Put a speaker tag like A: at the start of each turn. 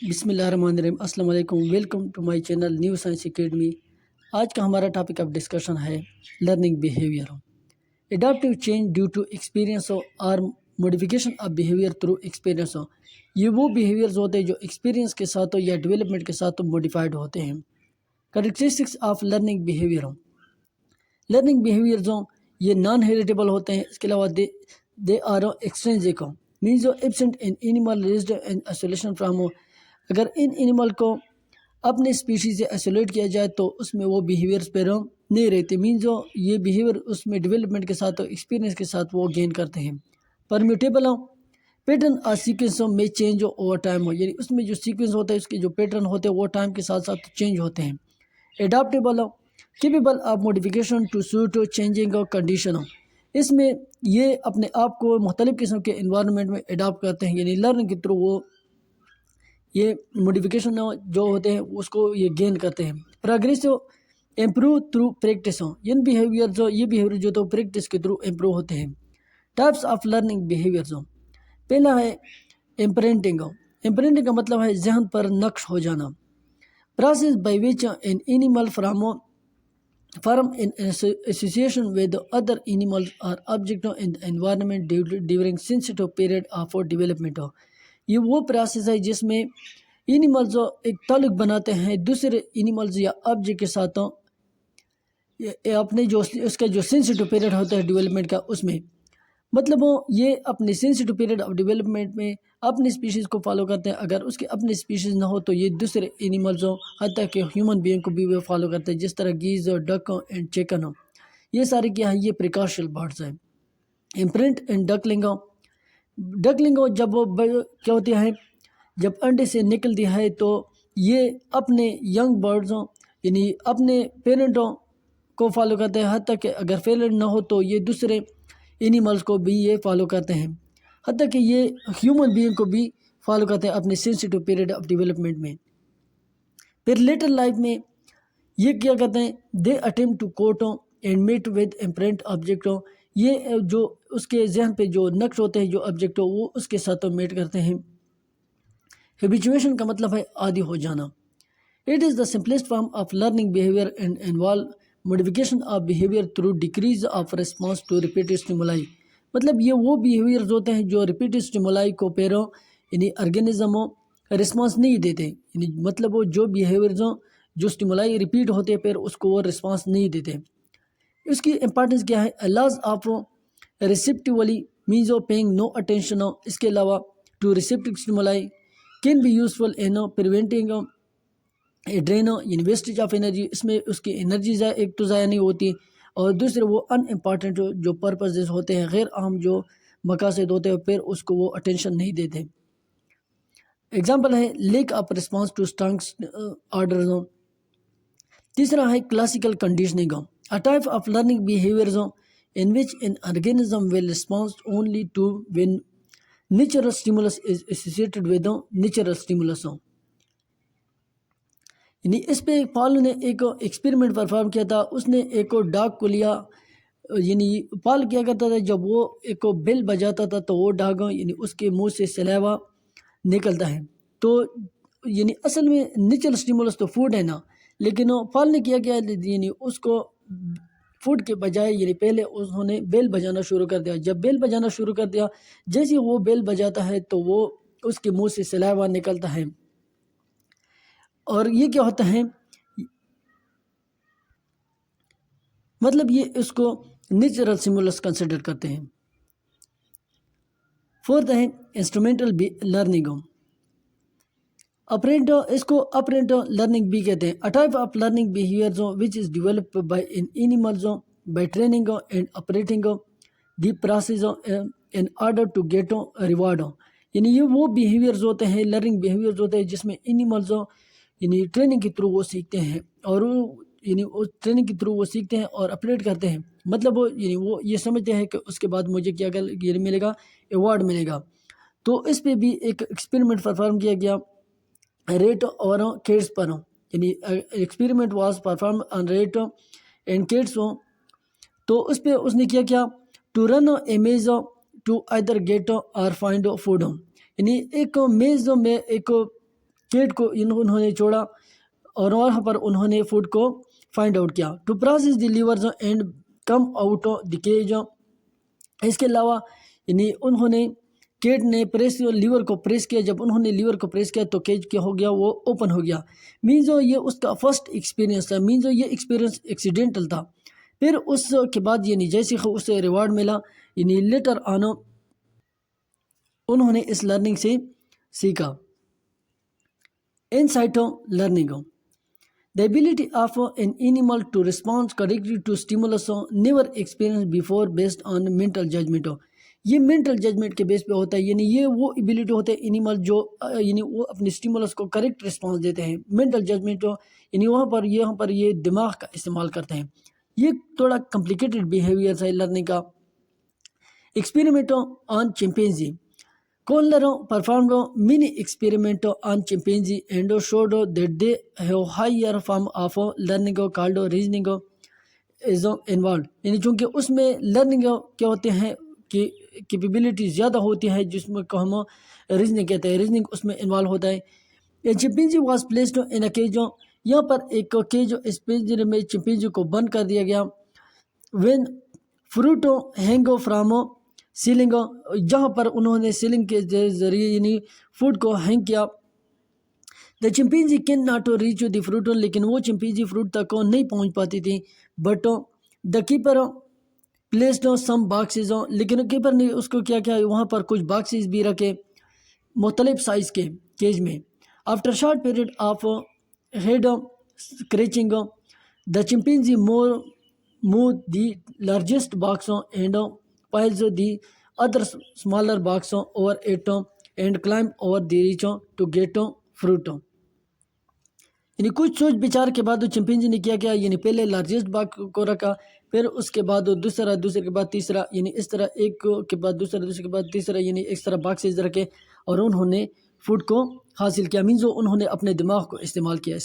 A: بسم اللہ الرحمن الرحیم، السلام علیکم، welcome to my channel new science academy. آج کا ہمارا ٹاپک آف ڈسکشن ہے learning behaviour. Adaptive change due to experience اور modification of behaviour through experience ہو۔ یہ وہ بیہیویئرز ہوتے ہیں جو ایکسپیرینس کے ساتھ یا ڈیولپمنٹ کے ساتھ موڈیفائڈ ہوتے ہیں۔ Characteristics of learning behaviour. Learning behaviours یہ نان ہیریٹیبل ہوتے ہیں، اس کے علاوہ they are extrinsic means absent in animal raised in isolation from. اگر ان اینیمل کو اپنے اسپیشیز سے آئسولیٹ کیا جائے تو اس میں وہ بیہیویئرز پہ نہیں رہتے، مینز یہ بیہیویئر اس میں ڈیولپمنٹ کے ساتھ ایکسپیرینس کے ساتھ وہ گین کرتے ہیں۔ پرمیوٹیبل پیٹرن اور سیکوینس میں چینج اوور ٹائم ہو، یعنی اس میں جو سیکوینس ہوتا ہے، اس کے جو پیٹرن ہوتے ہیں وہ ٹائم کے ساتھ ساتھ چینج ہوتے ہیں۔ Adaptable capable of modification to suit changing condition, اس میں یہ اپنے آپ کو مختلف قسم کے انوائرمنٹ میں اڈاپٹ کرتے ہیں، یعنی لرن کے تھرو وہ یہ موڈیفیکیشن جو ہوتے ہیں اس کو یہ گین کرتے ہیں۔ پروگریسو امپروو تھرو پریکٹس، یہ بیہیویئر جو تو پریکٹس کے تھرو امپروو ہوتے ہیں۔ ٹائپس آف لرننگ بیہیویئرز، پہلا ہے امپرنٹنگ۔ امپرنٹنگ کا مطلب ہے ذہن پر نقش ہو جانا۔ Process by which an animal from in association with other animals or objects in the environment during sensitive period of development۔ یہ وہ پروسیس ہے جس میں اینیملز ایک تعلق بناتے ہیں دوسرے اینیملز یا آبجیکٹ کے ساتھ، اپنے جو اس کا جو سینسٹیو پیریڈ ہوتا ہے ڈیولپمنٹ کا، اس میں مطلب یہ اپنے سینسٹیو پیریڈ آف ڈیولپمنٹ میں اپنی اسپیشیز کو فالو کرتے ہیں۔ اگر اس کے اپنی اسپیشیز نہ ہو تو یہ دوسرے اینیملز حتیٰ کہ ہیومن بینگ کو بھی وہ فالو کرتے ہیں، جس طرح گیز اور ڈک اینڈ چکن ہو، یہ سارے کیا ہیں، یہ پریکاشنل برڈز ہیں۔ امپرنٹ اینڈ ڈکلنگ، ڈکلنگ جب وہ کیا ہوتی ہے، جب انڈے سے نکلتی ہے تو یہ اپنے ینگ برڈز یعنی اپنے پیرنٹوں کو فالو کرتے ہیں، حتیٰ کہ اگر پیرنٹ نہ ہو تو یہ دوسرے اینیملز کو بھی یہ فالو کرتے ہیں، حتیٰ کہ یہ ہیومن بینگ کو بھی فالو کرتے ہیں اپنے سینسٹیو پیریڈ آف ڈیولپمنٹ میں۔ پھر لیٹر لائف میں یہ کیا کرتے ہیں، they attempt to court and mate with imprint object, یہ جو اس کے ذہن پہ جو نقش ہوتے ہیں جو آبجیکٹ وہ اس کے ساتھ میٹ کرتے ہیں۔ ہیبیچویشن کا مطلب ہے عادی ہو جانا۔ It is the simplest form of learning behaviour and involve modification of behaviour through decrease of response to repeated stimuli. مطلب یہ وہ بیہیویئرز ہوتے ہیں جو ریپیٹڈ اسٹیمولائی کو پیروں یعنی ارگینزم رسپانس نہیں دیتے، یعنی مطلب وہ جو بیہیویئرز جو اسٹیمولائی ریپیٹ ہوتے ہیں پھر اس کو وہ رسپانس نہیں دیتے۔ اس کی امپارٹنس کیا ہے، laws of receptively means paying no attention, اس کے علاوہ to receptive stimuli can be useful in preventing drain یعنی ویسٹیج آف انرجی، اس میں اس کی انرجی ایک تو ضائع نہیں ہوتی، اور دوسرے وہ ان امپارٹنٹ جو پرپزز ہوتے ہیں، غیر اہم جو مقاصد ہوتے ہیں پھر اس کو وہ اٹینشن نہیں دیتے۔ ایگزامپل ہے lack of response to strongs orders. تیسرا ہے classical conditioning, a type of learning behaviors in which an organism will respond only to when natural stimulus is associated with natural stimulus۔ یعنی اس پہ پال نے ایک experiment perform کیا تھا، اس نے ایک ڈاگ کو لیا، یعنی پال کیا کرتا تھا جب وہ ایک بیل بجاتا تھا تو وہ ڈاگ یعنی اس کے منہ سے سلیوا نکلتا ہے، تو یعنی اصل میں نیچرل اسٹیمولس تو فوڈ ہے نا، لیکن پال نے کیا یعنی اس کو فوڈ کے بجائے یعنی پہلے انہوں نے بیل بجانا شروع کر دیا۔ جب بیل بجانا شروع کر دیا، جیسے وہ بیل بجاتا ہے تو وہ اس کے منہ سے سلیوا نکلتا ہے، اور یہ کیا ہوتا ہے، مطلب یہ اس کو نیچرل اسٹیمولس کنسیڈر کرتے ہیں۔ فورتھ ہے انسٹرومنٹل لرننگ، اپرینٹ، اس کو اپرینٹ لرننگ بھی کہتے ہیں۔ A type of learning behaviors which is developed by animals by training and operating the process in order to get reward۔ یعنی یہ وہ بیہیویئرز ہوتے ہیں، لرننگ بیہیویئرز ہوتے ہیں جس میں اینیملز یعنی ٹریننگ کے تھرو وہ سیکھتے ہیں، اور یعنی اس ٹریننگ کے تھرو وہ سیکھتے ہیں اور اپریٹ کرتے ہیں، مطلب یعنی وہ یہ سمجھتے ہیں کہ اس کے بعد مجھے کیا ملے گا، ایوارڈ ملے گا۔ تو اس پہ بھی ایک ایکسپیریمنٹ پرفارم کیا گیا ریٹ اور کیٹس پر، یعنی experiment was performed on rat and cats. تو اس پہ اس نے کیا ٹو رن اے میز ٹو ایدر گیٹ اور فائنڈ فوڈ، یعنی ایک میز میں ایک کیٹ کو انہوں نے چھوڑا اور وہاں پر انہوں نے فوڈ کو فائنڈ آؤٹ کیا. To process the levers and come out the cage. اس کے علاوہ یعنی انہوں نے کیٹ نے لیور کو پریس کیا. جب انہوں نے لیور کو پریس کیا تو کیج کیا ہو گیا, وہ اوپن ہو گیا. مینزو یہ اس کا فرسٹ ایکسپیرینس تھا. مینزو یہ ایکسپیرینس ایکسیڈنٹل تھا. پھر اس کے بعد یعنی جیسے اسے ریوارڈ ملا یعنی لیٹر آن انہوں نے اس لرننگ سے سیکھا. Insight learning. The ability of an animal to respond correctly to stimulus never experienced before based on mental judgment. یہ mental judgment کے بیس پہ ہوتا ہے. یعنی یہ وہ ability ہوتا ہے animal جو یعنی وہ اپنے stimulus کو correct response دیتے ہیں. mental judgment یعنی یہاں پر یہ دماغ کا استعمال کرتے ہیں. یہ تھوڑا complicated behavior ہے learning کا. Experiment on chimpanzee. Kohler performed many experiments on chimpanzee and showed that they have higher form of learning called reasoning is involved. یعنی چونکہ اس میں لرننگ کیا ہوتے ہیں کہ کیپیبلٹی زیادہ ہوتی ہے جس میں ہم ریزننگ کہتے ہیں. ریزننگ اس میں انوالو ہوتا ہے. Chimpanzee was placed in a cage. یہاں پر ایک کیج اس پنجرے میں چمپینزی کو بند کر دیا گیا. When fruit hang from ceiling. جہاں پر انہوں نے سیلنگ کے ذریعے یعنی فوڈ کو ہینگ کیا. The chimpanzee can not reach the fruit. لیکن وہ چمپینزی فروٹ تک نہیں پہنچ پاتی تھی. But the keeper placed some boxes. لیکن کیپر نے اس کو کیا وہاں پر کچھ باکسز بھی رکھے مختلف سائز کے کیج میں. After short period of head scratching the chimpanzee move the largest box and piles the other smaller box over it and climb over the reach to get fruit. یعنی کچھ سوچ بچار کے بعد چمپینزی نے کیا یعنی پہلے لارجسٹ باکس کو رکھا, پھر اس کے بعد دوسرے کے بعد تیسرا, یعنی اس طرح ایک کے بعد دوسرے کے بعد تیسرا, یعنی اس طرح باکسز رکھے اور انہوں نے فوڈ کو حاصل کیا. مینزو انہوں نے اپنے دماغ کو استعمال کیا.